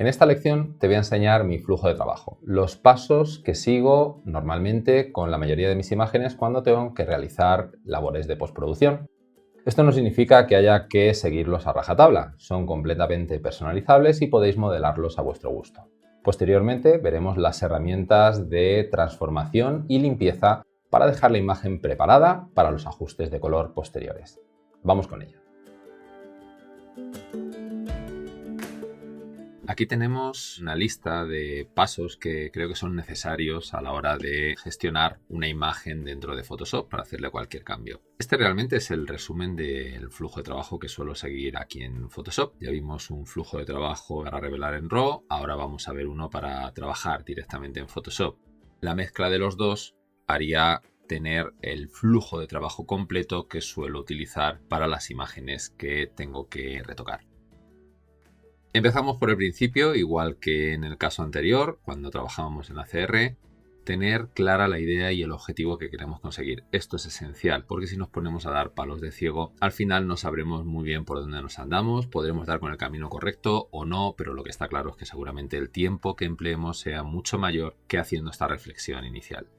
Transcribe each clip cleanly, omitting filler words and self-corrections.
En esta lección te voy a enseñar mi flujo de trabajo, los pasos que sigo normalmente con la mayoría de mis imágenes cuando tengo que realizar labores de postproducción. Esto no significa que haya que seguirlos a rajatabla, son completamente personalizables y podéis modelarlos a vuestro gusto. Posteriormente veremos las herramientas de transformación y limpieza para dejar la imagen preparada para los ajustes de color posteriores. Vamos con ello. Aquí tenemos una lista de pasos que creo que son necesarios a la hora de gestionar una imagen dentro de Photoshop para hacerle cualquier cambio. Este realmente es el resumen del flujo de trabajo que suelo seguir aquí en Photoshop. Ya vimos un flujo de trabajo para revelar en RAW, ahora vamos a ver uno para trabajar directamente en Photoshop. La mezcla de los dos haría tener el flujo de trabajo completo que suelo utilizar para las imágenes que tengo que retocar. Empezamos por el principio, igual que en el caso anterior, cuando trabajábamos en ACR, tener clara la idea y el objetivo que queremos conseguir. Esto es esencial, porque si nos ponemos a dar palos de ciego, al final no sabremos muy bien por dónde nos andamos, podremos dar con el camino correcto o no, pero lo que está claro es que seguramente el tiempo que empleemos sea mucho mayor que haciendo esta reflexión inicial.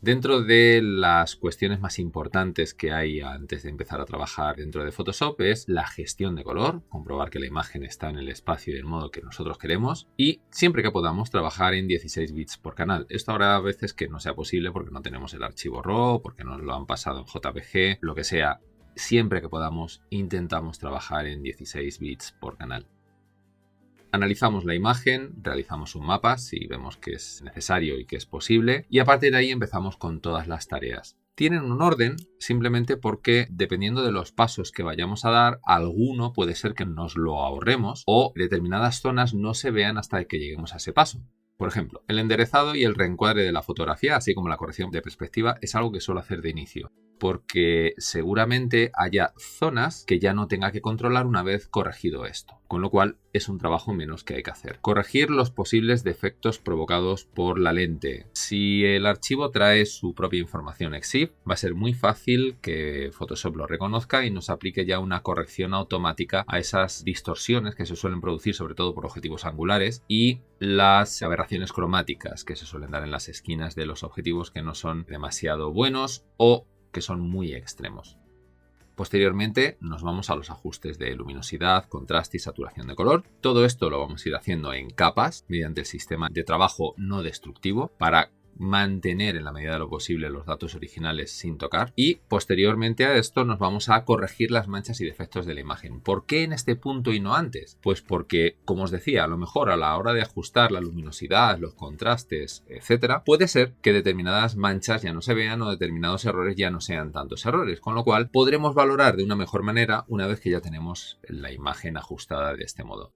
Dentro de las cuestiones más importantes que hay antes de empezar a trabajar dentro de Photoshop es la gestión de color, comprobar que la imagen está en el espacio y del modo que nosotros queremos y siempre que podamos trabajar en 16 bits por canal. Esto habrá veces que no sea posible porque no tenemos el archivo RAW, porque nos lo han pasado en JPG, lo que sea. Siempre que podamos intentamos trabajar en 16 bits por canal. Analizamos la imagen, realizamos un mapa si vemos que es necesario y que es posible y a partir de ahí empezamos con todas las tareas. Tienen un orden simplemente porque dependiendo de los pasos que vayamos a dar, alguno puede ser que nos lo ahorremos o determinadas zonas no se vean hasta que lleguemos a ese paso. Por ejemplo, el enderezado y el reencuadre de la fotografía, así como la corrección de perspectiva, es algo que suelo hacer de inicio, porque seguramente haya zonas que ya no tenga que controlar una vez corregido esto, con lo cual es un trabajo menos que hay que hacer. Corregir los posibles defectos provocados por la lente. Si el archivo trae su propia información EXIF, va a ser muy fácil que Photoshop lo reconozca y nos aplique ya una corrección automática a esas distorsiones que se suelen producir sobre todo por objetivos angulares y las aberraciones cromáticas que se suelen dar en las esquinas de los objetivos que no son demasiado buenos o que son muy extremos. Posteriormente nos vamos a los ajustes de luminosidad, contraste y saturación de color. Todo esto lo vamos a ir haciendo en capas mediante el sistema de trabajo no destructivo para mantener en la medida de lo posible los datos originales sin tocar y posteriormente a esto nos vamos a corregir las manchas y defectos de la imagen. ¿Por qué en este punto y no antes? Pues porque, como os decía, a lo mejor a la hora de ajustar la luminosidad, los contrastes, etcétera, puede ser que determinadas manchas ya no se vean o determinados errores ya no sean tantos errores, con lo cual podremos valorar de una mejor manera una vez que ya tenemos la imagen ajustada de este modo.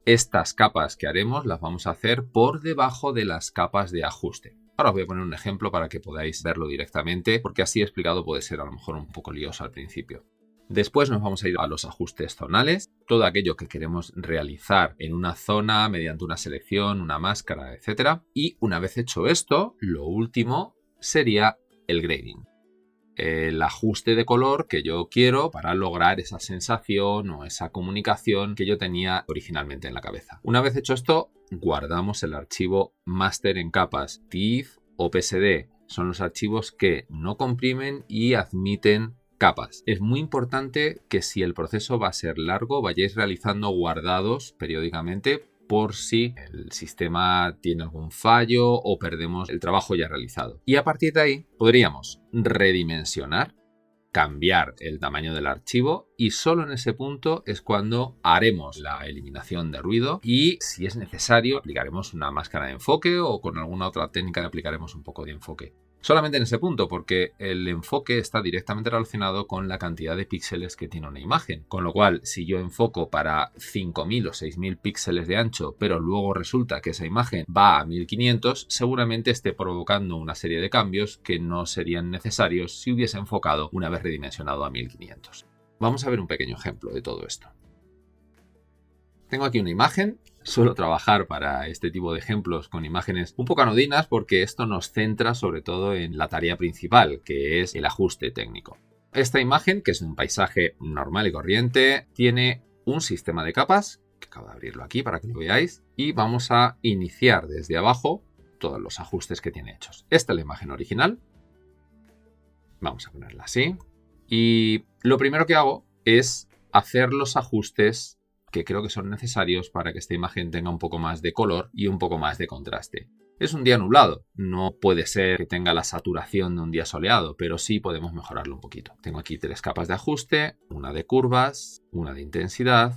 Estas capas que haremos las vamos a hacer por debajo de las capas de ajuste. Ahora os voy a poner un ejemplo para que podáis verlo directamente, porque así explicado puede ser a lo mejor un poco lioso al principio. Después nos vamos a ir a los ajustes zonales, todo aquello que queremos realizar en una zona mediante una selección, una máscara, etc. Y una vez hecho esto, lo último sería el grading. El ajuste de color que yo quiero para lograr esa sensación o esa comunicación que yo tenía originalmente en la cabeza. Una vez hecho esto, guardamos el archivo master en capas. TIFF o PSD son los archivos que no comprimen y admiten capas. Es muy importante que si el proceso va a ser largo, vayáis realizando guardados periódicamente por si el sistema tiene algún fallo o perdemos el trabajo ya realizado. Y a partir de ahí podríamos redimensionar, cambiar el tamaño del archivo y solo en ese punto es cuando haremos la eliminación de ruido y si es necesario aplicaremos una máscara de enfoque o con alguna otra técnica le aplicaremos un poco de enfoque. Solamente en ese punto, porque el enfoque está directamente relacionado con la cantidad de píxeles que tiene una imagen. Con lo cual, si yo enfoco para 5000 o 6000 píxeles de ancho, pero luego resulta que esa imagen va a 1500, seguramente esté provocando una serie de cambios que no serían necesarios si hubiese enfocado una vez redimensionado a 1500. Vamos a ver un pequeño ejemplo de todo esto. Tengo aquí una imagen. Suelo trabajar para este tipo de ejemplos con imágenes un poco anodinas porque esto nos centra sobre todo en la tarea principal, que es el ajuste técnico. Esta imagen, que es un paisaje normal y corriente, tiene un sistema de capas que acabo de abrirlo aquí para que lo veáis, y vamos a iniciar desde abajo todos los ajustes que tiene hechos. Esta es la imagen original. Vamos a ponerla así. Y lo primero que hago es hacer los ajustes que creo que son necesarios para que esta imagen tenga un poco más de color y un poco más de contraste. Es un día nublado, no puede ser que tenga la saturación de un día soleado, pero sí podemos mejorarlo un poquito. Tengo aquí 3 capas de ajuste, una de curvas, una de intensidad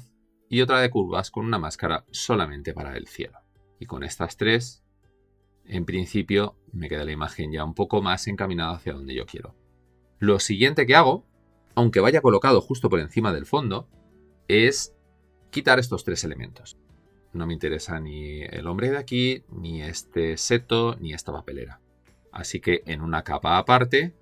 y otra de curvas con una máscara solamente para el cielo. Y con estas 3, en principio, me queda la imagen ya un poco más encaminada hacia donde yo quiero. Lo siguiente que hago, aunque vaya colocado justo por encima del fondo, es quitar estos 3 elementos. No me interesa ni el hombre de aquí, ni este seto, ni esta papelera. Así que en una capa aparte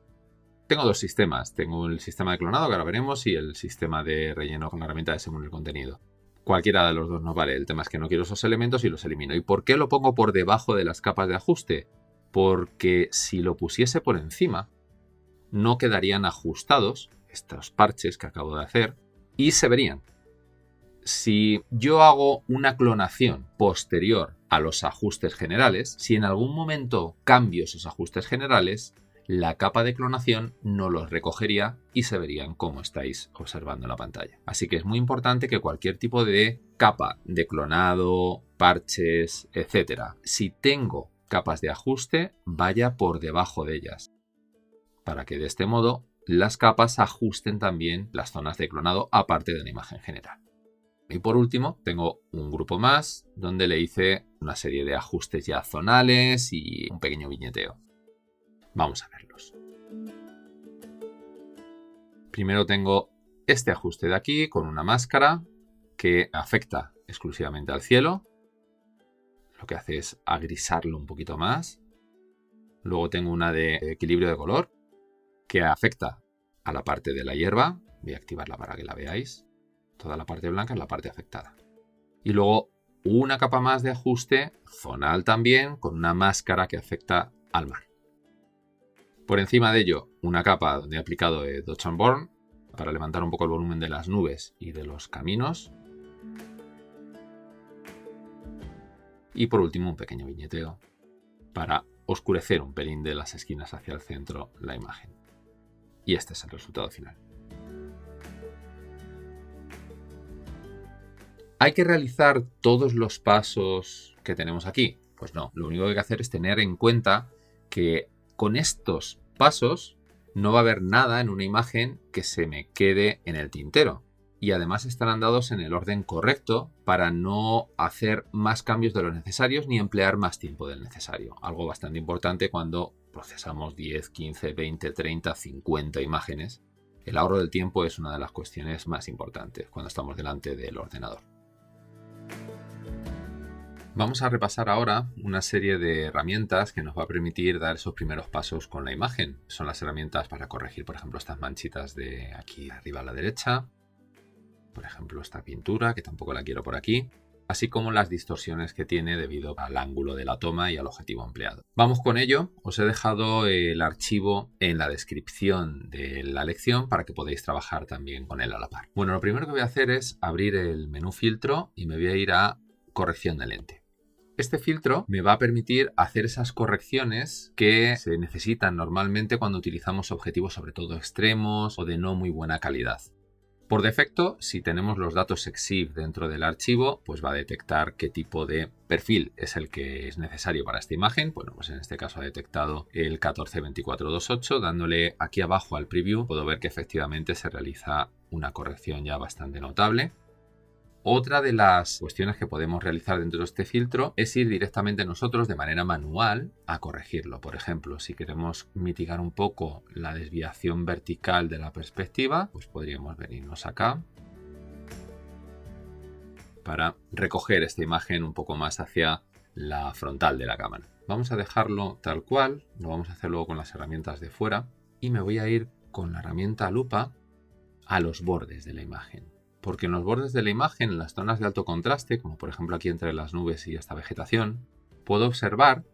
tengo 2 sistemas. Tengo el sistema de clonado, que ahora veremos, y el sistema de relleno con la herramienta de según el contenido. Cualquiera de los dos nos vale. El tema es que no quiero esos elementos y los elimino. ¿Y por qué lo pongo por debajo de las capas de ajuste? Porque si lo pusiese por encima, no quedarían ajustados estos parches que acabo de hacer y se verían. Si yo hago una clonación posterior a los ajustes generales, si en algún momento cambio esos ajustes generales, la capa de clonación no los recogería y se verían como estáis observando en la pantalla. Así que es muy importante que cualquier tipo de capa de clonado, parches, etc., si tengo capas de ajuste, vaya por debajo de ellas, para que de este modo las capas ajusten también las zonas de clonado aparte de la imagen general. Y por último, tengo un grupo más donde le hice una serie de ajustes ya zonales y un pequeño viñeteo. Vamos a verlos. Primero tengo este ajuste de aquí con una máscara que afecta exclusivamente al cielo. Lo que hace es agrisarlo un poquito más. Luego tengo una de equilibrio de color que afecta a la parte de la hierba. Voy a activarla para que la veáis. Toda la parte blanca es la parte afectada. Y luego una capa más de ajuste zonal también con una máscara que afecta al mar. Por encima de ello, una capa donde he aplicado Dodge and Burn para levantar un poco el volumen de las nubes y de los caminos. Y por último, un pequeño viñeteo para oscurecer un pelín de las esquinas hacia el centro la imagen. Y este es el resultado final. ¿Hay que realizar todos los pasos que tenemos aquí? Pues no, lo único que hay que hacer es tener en cuenta que con estos pasos no va a haber nada en una imagen que se me quede en el tintero. Y además estarán dados en el orden correcto para no hacer más cambios de los necesarios ni emplear más tiempo del necesario. Algo bastante importante cuando procesamos 10, 15, 20, 30, 50 imágenes. El ahorro del tiempo es una de las cuestiones más importantes cuando estamos delante del ordenador. Vamos a repasar ahora una serie de herramientas que nos va a permitir dar esos primeros pasos con la imagen. Son las herramientas para corregir, por ejemplo, estas manchitas de aquí arriba a la derecha. Por ejemplo, esta pintura, que tampoco la quiero por aquí. Así como las distorsiones que tiene debido al ángulo de la toma y al objetivo empleado. Vamos con ello. Os he dejado el archivo en la descripción de la lección para que podáis trabajar también con él a la par. Bueno, lo primero que voy a hacer es abrir el menú filtro y me voy a ir a corrección de lente. Este filtro me va a permitir hacer esas correcciones que se necesitan normalmente cuando utilizamos objetivos sobre todo extremos o de no muy buena calidad. Por defecto, si tenemos los datos EXIF dentro del archivo, pues va a detectar qué tipo de perfil es el que es necesario para esta imagen. Bueno, pues en este caso ha detectado el 142428. Dándole aquí abajo al preview, puedo ver que efectivamente se realiza una corrección ya bastante notable. Otra de las cuestiones que podemos realizar dentro de este filtro es ir directamente nosotros de manera manual a corregirlo. Por ejemplo, si queremos mitigar un poco la desviación vertical de la perspectiva, pues podríamos venirnos acá para recoger esta imagen un poco más hacia la frontal de la cámara. Vamos a dejarlo tal cual, lo vamos a hacer luego con las herramientas de fuera y me voy a ir con la herramienta lupa a los bordes de la imagen. Porque en los bordes de la imagen, en las zonas de alto contraste, como por ejemplo aquí entre las nubes y esta vegetación, puedo observar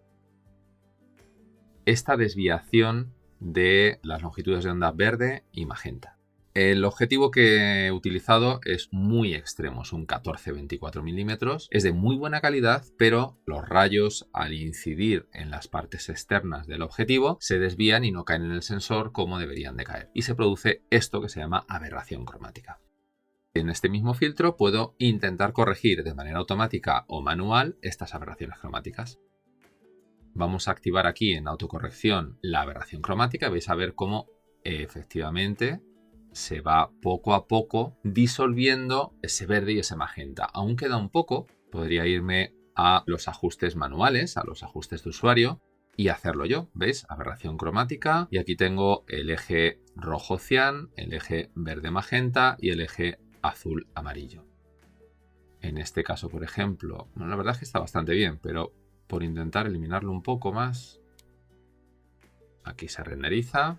esta desviación de las longitudes de onda verde y magenta. El objetivo que he utilizado es muy extremo, es un 14-24 milímetros, es de muy buena calidad, pero los rayos al incidir en las partes externas del objetivo se desvían y no caen en el sensor como deberían de caer. Y se produce esto que se llama aberración cromática. En este mismo filtro puedo intentar corregir de manera automática o manual estas aberraciones cromáticas. Vamos a activar aquí en autocorrección la aberración cromática. Vais a ver cómo efectivamente se va poco a poco disolviendo ese verde y ese magenta. Aún queda un poco, podría irme a los ajustes manuales, a los ajustes de usuario y hacerlo yo. ¿Veis? Aberración cromática y aquí tengo el eje rojo cian, el eje verde magenta y el eje azul amarillo. En este caso, por ejemplo, bueno, la verdad es que está bastante bien, pero por intentar eliminarlo un poco más, aquí se renderiza.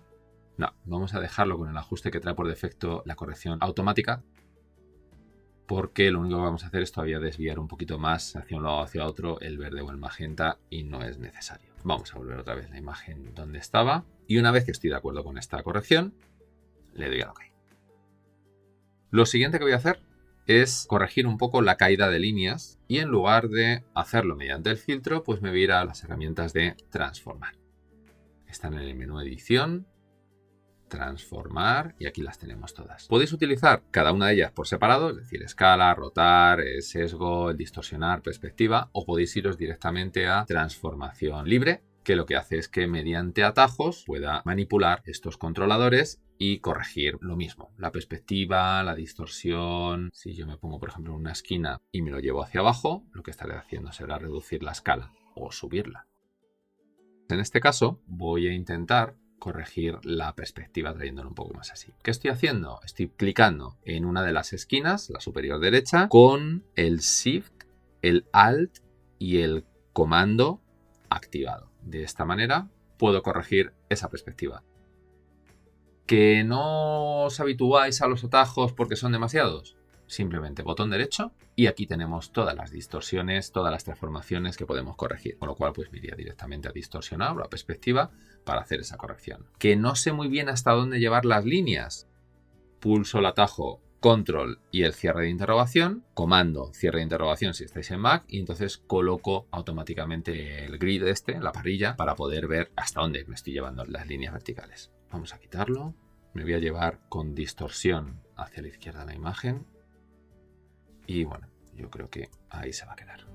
No, vamos a dejarlo con el ajuste que trae por defecto la corrección automática, porque lo único que vamos a hacer es todavía desviar un poquito más hacia un lado o hacia otro el verde o el magenta y no es necesario. Vamos a volver otra vez la imagen donde estaba y una vez que estoy de acuerdo con esta corrección, le doy a OK. Lo siguiente que voy a hacer es corregir un poco la caída de líneas y en lugar de hacerlo mediante el filtro, pues me voy a ir a las herramientas de transformar. Están en el menú edición, transformar y aquí las tenemos todas. Podéis utilizar cada una de ellas por separado, es decir, escala, rotar, sesgo, distorsionar, perspectiva, o podéis iros directamente a transformación libre, que lo que hace es que mediante atajos pueda manipular estos controladores y corregir lo mismo, la perspectiva, la distorsión. Si yo me pongo, por ejemplo, en una esquina y me lo llevo hacia abajo, lo que estaré haciendo será reducir la escala o subirla. En este caso, voy a intentar corregir la perspectiva trayéndolo un poco más así. ¿Qué estoy haciendo? Estoy clicando en una de las esquinas, la superior derecha, con el Shift, el Alt y el comando activado. De esta manera puedo corregir esa perspectiva. ¿Que no os habituáis a los atajos porque son demasiados? Simplemente botón derecho y aquí tenemos todas las distorsiones, todas las transformaciones que podemos corregir. Con lo cual pues me iría directamente a distorsionar o a perspectiva para hacer esa corrección. ¿Que no sé muy bien hasta dónde llevar las líneas? Pulso el atajo Control y el cierre de interrogación, comando cierre de interrogación si estáis en Mac y entonces coloco automáticamente el grid la parrilla, para poder ver hasta dónde me estoy llevando las líneas verticales. Vamos a quitarlo. Me voy a llevar con distorsión hacia la izquierda la imagen. Y bueno, yo creo que ahí se va a quedar.